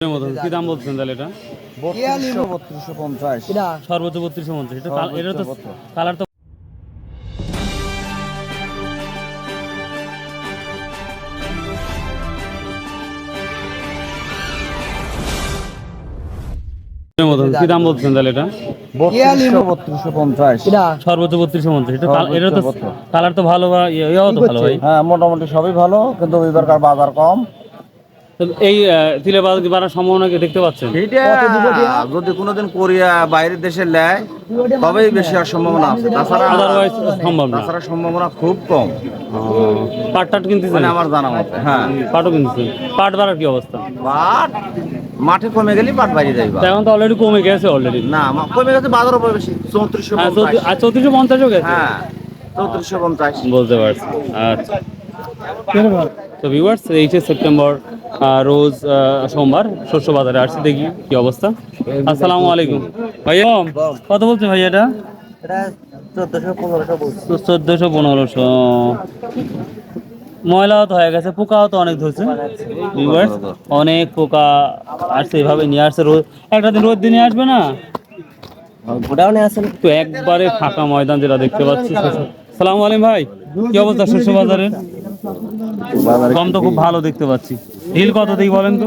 কি দাম বলছেন তাহলে এটা? সর্বোচ্চ 3250। এটা তো কালার তো কি দাম বলছেন তাহলে এটা? সর্বোচ্চ 3250। এটা তো কালার তো ভালো বা ইয়েও তো ভালো ভাই। হ্যাঁ, মোটামুটি সবই ভালো, কিন্তু এবারকার বাজার কম। তো এই তিলে বাড়ার সম্ভাবনা কি দেখতে পাচ্ছেন? এইটা যদি কোনোদিন কোরিয়া বাইরের দেশে নেয় তবেই বেশি হওয়ার সম্ভাবনা আছে, তাছাড়া আদারওয়াইজ সম্ভব না। সম্ভাবনা খুব কম পাট টাট কিনতেছেন? মানে আমার জানা মতে। হ্যাঁ, পাটও কিনতেছেন? পাট বাড়ার কি অবস্থা? পাট মাঠে কমে গেলে পাট বাইরে যাইবা। এখন তো অলরেডি কমে গেছে অলরেডি। না, কমে গেছে, বাজার উপর বেশি 3450। আর 3450 গেছে। হ্যাঁ, 3450 বলতে পারছি। আচ্ছা, তো ভিউয়ার্স 8 সেপ্টেম্বর রোজ সোমবার শস্য বাজারে আসছি, দেখি কি অবস্থা। আসসালামু আলাইকুম ভাইয়া, কত বলছে ভাইয়া এটা? 1400-1500। ময়লাও তো হয়ে গেছে, পোকাও তো অনেক ধরছে ভিউয়ার্স, অনেক পোকা আসছে, এভাবে নিয়ে আসছে। রোদ একটা দিন রোদ দিনে আসবে না তো একবারে ফাঁকা ময়দান যেটা দেখতে পাচ্ছি। সালামু আলাইকুম ভাই, কি অবস্থা শস্য বাজারের? কম তো খুব ভালো দেখতে পাচ্ছি। হিল কত দিই বলেন তো?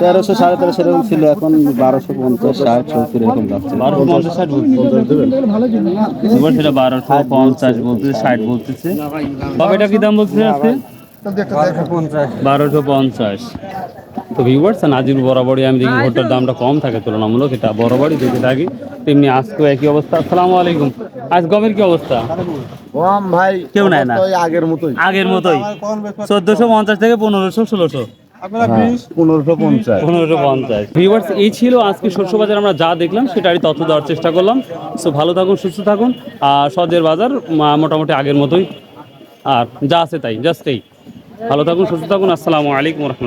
1300 1350 এরকম ছিল, এখন 1250 60 70 এরকম যাচ্ছে। 1250 60 সেটা 1250 বলতেছে, 60 বলতেছে। বাবা এটা কি দাম বলতেছে আজকে? 1250। তো ভিউয়ার্স, নাজির বরাবরই আমি দেখি ভুট্টার দামটা কম থাকে তুলনামূলক, এটা বরাবরই দেখে থাকি। তেমনি আজকেও একই অবস্থা। আসসালামু আলাইকুম। আজ গমের কি অবস্থা? কম ভাই, কেউ নেয় না, আগের মতোই 1450 থেকে 1500 1600। 1550 ভিউয়ার্স, এই ছিল আজকে শস্য বাজার। আমরা যা দেখলাম সেটারই তথ্য দেওয়ার চেষ্টা করলাম। সো ভালো থাকুন, সুস্থ থাকুন। আর সদের বাজার মোটামুটি আগের মতোই, আর যা আছে তাই, জাস্ট এই। ভালো থাকুন, সুস্থ থাকুন। আসসালামু আলাইকুম রহমতুল্লাহ।